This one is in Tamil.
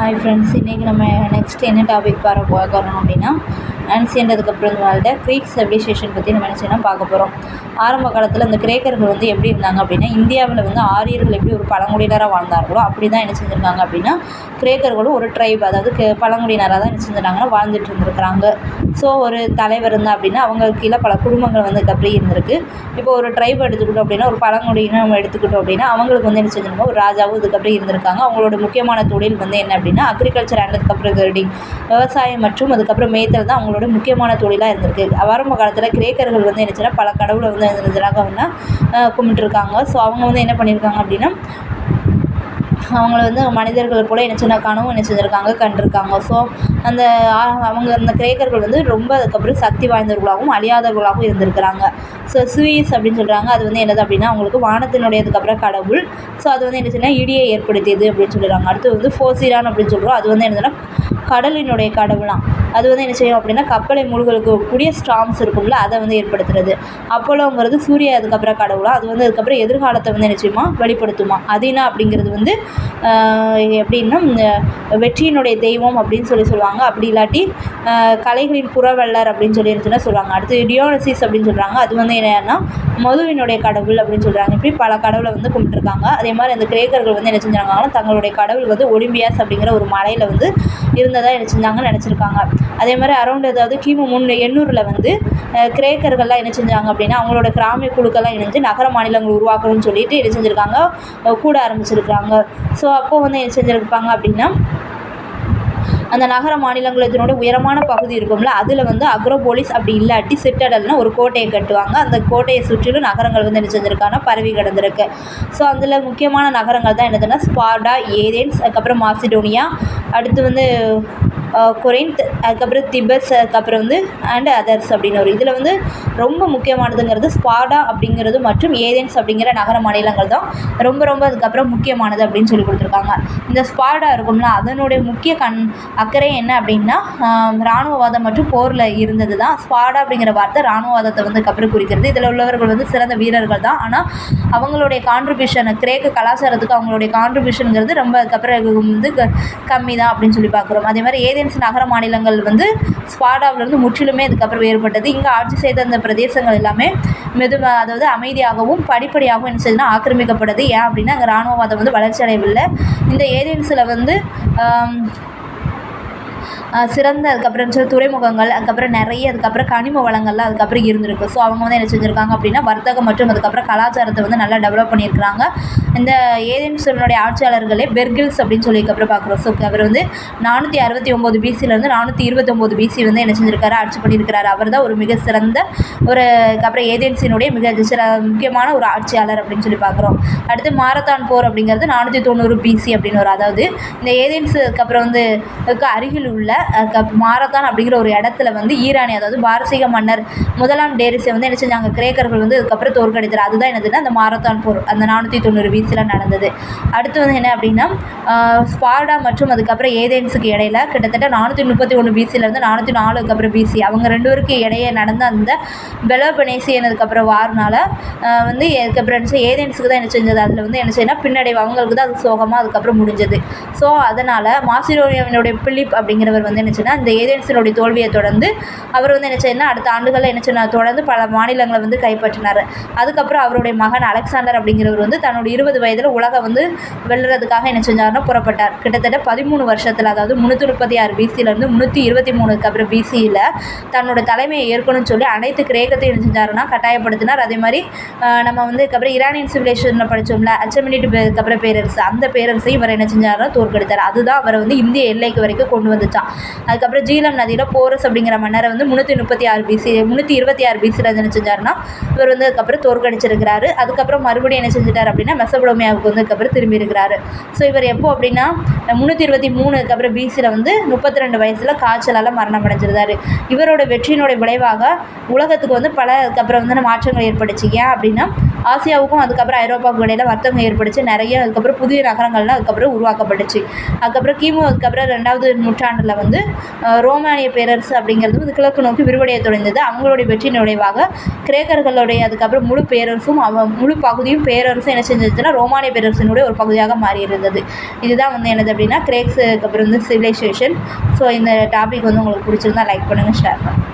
ஹாய் ஃப்ரெண்ட்ஸ், இன்றைக்கி நம்ம நெக்ஸ்ட் என்ன டாபிக் பார்க்குறோம் அப்படின்னா ஆன்சியன்றதுக்கப்புறம் வாழ்ந்த க்ரீக் சிவிலைசேஷன் பற்றி நம்ம என்ன பார்க்க போகிறோம். ஆரம்ப காலத்தில் இந்த கிரேக்கர்கள் வந்து எப்படி இருந்தாங்க அப்படின்னா, இந்தியாவில் வந்து ஆரியர்கள் எப்படி ஒரு பழங்குடியினராக வாழ்ந்தார்களோ அப்படி தான் என்ன செஞ்சுருக்காங்க அப்படின்னா, கிரேக்கர்களும் ஒரு ட்ரைப், அதாவது பழங்குடியினராக தான் என்ன செஞ்சுருந்தாங்கன்னா வாழ்ந்துட்டு இருந்திருக்கிறாங்க. ஸோ ஒரு தலைவர் இருந்தால் அப்படின்னா அவங்களுக்கு கீழே பல குடும்பங்கள் வந்து அப்படி இருந்திருக்கு. இப்போ ஒரு ட்ரைப் எடுத்துக்கிட்டோம் அப்படின்னா, ஒரு பழங்குடியினர் நம்ம எடுத்துக்கிட்டோம் அப்படின்னா அவங்களுக்கு வந்து என்ன செஞ்சுருக்கோம், ஒரு ராஜாவும் இதுக்கப்புறம் இருந்திருக்காங்க. அவங்களோட முக்கியமான தொழில் வந்து என்ன அப்படின்னா அக்ரிகல்ச்சர் அண்ட் அதுக்கப்புறம் கர்டிங், விவசாயம் மற்றும் அதுக்கப்புறம் மேய்த்தல் தான் அவங்களோட முக்கியமான தொழிலாக இருந்திருக்கு. ஆரம்ப காலத்தில் கிரேக்கர்கள் வந்து என்ன பல கடவுளை வந்து கும்பிட்டுருக்காங்க. ஸோ அவங்க வந்து என்ன பண்ணியிருக்காங்க அப்படின்னா, அவங்கள வந்து மனிதர்கள் கூட என்ன கனவும் என்ன செஞ்சுருக்காங்க, கண்டிருக்காங்க. ஸோ அவங்க அந்த கிரேக்கர்கள் வந்து ரொம்ப அதுக்கப்புறம் சக்தி வாய்ந்தவர்களாகவும் அழியாதவர்களாகவும் இருந்திருக்கிறாங்க. ஸோ சுயிஸ் அப்படின்னு சொல்கிறாங்க. அது வந்து என்னது அப்படின்னா அவங்களுக்கு வானத்தினுடைய அதுக்கப்புறம் கடவுள். ஸோ அது வந்து என்ன சொன்னால் இடியை ஏற்படுத்தியது அப்படின்னு சொல்லிடுறாங்க. அடுத்து வந்து ஃபோசிரான் அப்படின்னு சொல்கிறோம். அது வந்து என்னதுன்னா கடலினுடைய கடவுளாம். அது வந்து என்ன செய்யும் அப்படின்னா கப்பலை மூழ்கக்கூடிய ஸ்டார்ம்ஸ் இருக்கும்ல, அதை வந்து ஏற்படுத்துறது. அப்போலோங்கிறது சூரிய அதுக்கப்புறம் கடவுளாக. அது வந்து அதுக்கப்புறம் எதிர்காலத்தை வந்து என்ன செய்யுமா, வெளிப்படுத்துமா. அதீனா அப்படிங்கிறது வந்து எப்படின்னா வெற்றியினுடைய தெய்வம் அப்படின்னு சொல்லுவாங்க. அப்படி இல்லாட்டி கலைகளின் புறவல்லர் அப்படின்னு சொல்லி சொல்லுவாங்க. அடுத்து டியோனசிஸ் அப்படின்னு சொல்கிறாங்க. அது வந்து என்னன்னா மதுவினுடைய கடவுள் அப்படின்னு சொல்கிறாங்க. இப்படி பல கடவுளை வந்து கும்பிட்டுருக்காங்க. அதே மாதிரி அந்த கிரேக்கர்கள் வந்து என்ன செஞ்சாங்கன்னா தங்களுடைய கடவுள் வந்து ஒலிம்பியாஸ் அப்படிங்கிற ஒரு மலையில் வந்து இருந்ததாக என்ன செஞ்சாங்கன்னு நினச்சிருக்காங்க. அதே மாதிரி அரௌண்ட் அதாவது கிமு 800 வந்து கிரேக்கர்கள்லாம் என்ன செஞ்சாங்க அப்படின்னா அவங்களோட கிராமிய குழுக்கெல்லாம் இணைஞ்சு நகர மாநிலங்கள் உருவாக்கணும்னு சொல்லிட்டு என்ன செஞ்சுருக்காங்க, கூட ஆரம்பிச்சிருக்காங்க. ஸோ அப்போ வந்து என்ன செஞ்சுருப்பாங்க அப்படின்னா அந்த நகர மாநிலங்களத்தினோட உயரமான பகுதி இருக்கும்ல, அதில் வந்து அக்ரோபோலிஸ் அப்படி இல்லாட்டி சிட்டடல்னு ஒரு கோட்டையை கட்டுவாங்க. அந்த கோட்டையை சுற்றிலும் நகரங்கள் வந்து என்ன செஞ்சுருக்காங்கன்னா பரவி கிடந்திருக்கு. ஸோ அதில் முக்கியமான நகரங்கள் தான் என்னதுன்னா ஸ்பார்டா, ஏதென்ஸ், அதுக்கப்புறம் மாசிடோனியா, அடுத்து வந்து கொரிந்த், அதுக்கப்புறம் திபெட்ஸ், அதுக்கப்புறம் வந்து அண்ட் அதர்ஸ் அப்படின்னு ஒரு இதில் வந்து ரொம்ப முக்கியமானதுங்கிறது ஸ்பார்டா அப்படிங்கிறது மற்றும் ஏதென்ஸ் அப்படிங்கிற நகர மாநிலங்கள் தான் ரொம்ப அதுக்கப்புறம் முக்கியமானது அப்படின்னு சொல்லி கொடுத்துருக்காங்க. இந்த ஸ்பார்டா இருக்கும்ல, அதனுடைய முக்கிய அக்கறை என்ன அப்படின்னா இராணுவவாதம் மற்றும் போரில் இருந்தது தான். ஸ்பார்டா அப்படிங்கிற வார்த்தை இராணுவவாதத்தை வந்து அதுக்கப்புறம் குறிக்கிறது. இதில் உள்ளவர்கள் வந்து சிறந்த வீரர்கள் தான். ஆனால் அவங்களுடைய கான்ட்ரிபியூஷன் கிரேக்க கலாச்சாரத்துக்கு அவங்களுடைய கான்ட்ரிபியூஷனுங்கிறது ரொம்ப அதுக்கப்புறம் வந்து கம்மி தான் அப்படின்னு சொல்லி பார்க்குறோம். அதே மாதிரி ஏதென்ஸ் நகர மாநிலங்கள் வந்து ஸ்பார்டாவிலிருந்து முற்றிலுமே அதுக்கப்புறம் வேறுபட்டது. இங்கே ஆட்சி செய்த அந்த பிரதேசங்கள் எல்லாமே அதாவது அமைதியாகவும் படிப்படியாகவும் என்ன செய்யுதுன்னா ஆக்கிரமிக்கப்படுது. ஏன் அப்படின்னா அங்கே இராணுவவாதம் வந்து வளர்ச்சி அடையவில்லை. இந்த ஏதென்ஸில் வந்து சிறந்த அதுக்கப்புறம் துறைமுகங்கள், அதுக்கப்புறம் நிறைய அதுக்கப்புறம் கனிம வளங்கள்லாம் அதுக்கப்புறம் இருந்திருக்கு. ஸோ அவங்க வந்து என்ன செஞ்சுருக்காங்க அப்படின்னா வர்த்தகம் மற்றும் அதுக்கப்புறம் கலாச்சாரத்தை வந்து நல்லா டெவலப் பண்ணியிருக்கிறாங்க. இந்த ஏதென்ஸினுடைய ஆட்சியாளர்களே பெர்கில்ஸ் அப்படின்னு சொல்லி அப்புறம் பார்க்குறோம். ஸோ அவர் வந்து 469 பிசிலேருந்து 429 பிசி வந்து என்ன செஞ்சுருக்காரு, ஆட்சி பண்ணியிருக்கிறாரு. அவர் தான் ஒரு மிக சிறந்த ஒரு அப்புறம் ஏதென்ஸினுடைய மிக முக்கியமான ஒரு ஆட்சியாளர் அப்படின்னு சொல்லி பார்க்குறோம். அடுத்து மாரத்தான் போர் அப்படிங்கிறது 490 பிசி அப்படின்னு ஒரு, அதாவது இந்த ஏதென்ஸுக்கு அப்புறம் வந்து அருகில் உள்ள மாரத்தான் அப்படிங்கிற ஒரு இடத்துல வந்து ஈரானிய அதாவது பாரசீக மன்னர் முதலாம் டேரிஸை வந்து என்ன செஞ்சாங்க, கிரேக்கர்கள் வந்து அதுக்கப்புறம் தோற்கடித்தார். அதுதான் என்னதுன்னா அந்த மாரத்தான் போர் அந்த 490 பிசியில் நடந்தது. அடுத்து வந்து என்ன அப்படின்னா ஸ்பார்டா மற்றும் அதுக்கப்புறம் ஏதென்ஸுக்கு இடையில கிட்டத்தட்ட 431 பிசிலேருந்து 404 அதுக்கப்புறம் பிசி அவங்க ரெண்டு பேருக்கு இடையே நடந்த அந்த பெலோபனேசியன் அதுக்கப்புறம் வார்னால வந்து அதுக்கப்புறம் ஏதென்ஸுக்கு தான் என்ன செஞ்சது, அதில் வந்து என்ன செய்யணும் பின்னடைவு அவங்களுக்கு தான் அது சோகமாக அதுக்கப்புறம் முடிஞ்சது. ஸோ அதனால் மாசிடோனியாவினுடைய பிலிப் அப்படிங்கிறவர் வந்து என்ன செய்யணும் இந்த ஏதென்ஸினுடைய தோல்வியை தொடர்ந்து அவர் வந்து என்ன செய்யணும் அடுத்த ஆண்டுகளில் என்ன செய்யணும் தொடர்ந்து பல மாநிலங்களை வந்து கைப்பற்றினார். அதுக்கப்புறம் அவருடைய மகன் அலெக்சாண்டர் அப்படிங்கிறவர் வந்து தன்னுடைய 20 வயதில் உலகை வந்து வெல்லுறதுக்காக என்ன செஞ்சார்னா புறப்பட்டார். கிட்டத்தட்ட 13 வருஷத்தில், அதாவது 336 பிசியிலேருந்து 323 அப்புறம் பிசியில் தன்னோட தலைமையை ஏற்கணும்னு சொல்லி அனைத்து கிரேக்கத்தையும் என்ன செஞ்சாருன்னா கட்டாயப்படுத்தினார். அதே மாதிரி நம்ம வந்து அதுக்கப்புறம் ஈரானியன் சிவிலைசேஷனில் படித்தோம்ல அச்சமினிட் அதுக்கப்புறம் பேரரசு, அந்த பேரரசையும் இவர் என்ன செஞ்சாருன்னா தோற்கடித்தார். அதுதான் அவரை வந்து இந்திய எல்லைக்கு வரைக்கும் கொண்டு வந்துச்சான். அதுக்கப்புறம் ஜீலம் நதியில் போரஸ் அப்படிங்கிற மன்னரை வந்து 326 பிசியில் என்ன செஞ்சாருன்னா இவர் வந்து அதுக்கப்புறம் தோற்கடிச்சிருக்கிறாரு. அதுக்கப்புறம் மறுபடியும் என்ன செஞ்சுட்டார் அப்படின்னா மெசபடோமியாவுக்கு வந்து அதுக்கப்புறம் திரும்பி இருக்கிறாரு. ஸோ இவர் எப்போ அப்படின்னா 323 அதுக்கப்புறம் பிசியில் வந்து 32 வயசில் காய்ச்சலால் மரணம் அடைஞ்சிருந்தார். இவரோட வெற்றியினுடைய விளைவாக உலகத்துக்கு வந்து பல அதுக்கப்புறம் வந்து மாற்றங்கள் ஏற்பட்டுச்சு. ஏன் அப்படின்னா ஆசியாவுக்கும் அதுக்கப்புறம் ஐரோப்பாவுக்கும் இடையில வர்த்தகம் ஏற்படுச்சு. நிறைய அதுக்கப்புறம் புதிய நகரங்கள்லாம் அதுக்கப்புறம் உருவாக்கப்பட்டுச்சு. அதுக்கப்புறம் கிமு அதுக்கப்புறம் 2வது நூற்றாண்டில் வந்து ரோமானிய பேரரசு அப்படிங்கிறது வந்து கிழக்கு நோக்கி விரிவடைய தொடர்ந்தது. அவங்களுடைய வெற்றியின் விளைவாக கிரேக்கர்களுடைய அதுக்கப்புறம் முழு பேரரசும் முழு பகுதியும் பேரரசும் என்ன செஞ்சதுன்னா ரோமானிய பேரரசினுடைய ஒரு பகுதியாக மாறி இருந்தது. இதுதான் வந்து என்னது அப்படின்னா கிரேக்ஸுக்கு அப்புறம் வந்து சிவிலைசேஷன். ஸோ இந்த டாபிக் வந்து உங்களுக்கு பிடிச்சிருந்தா லைக் பண்ணுங்கள், ஷேர் பண்ணுங்கள்.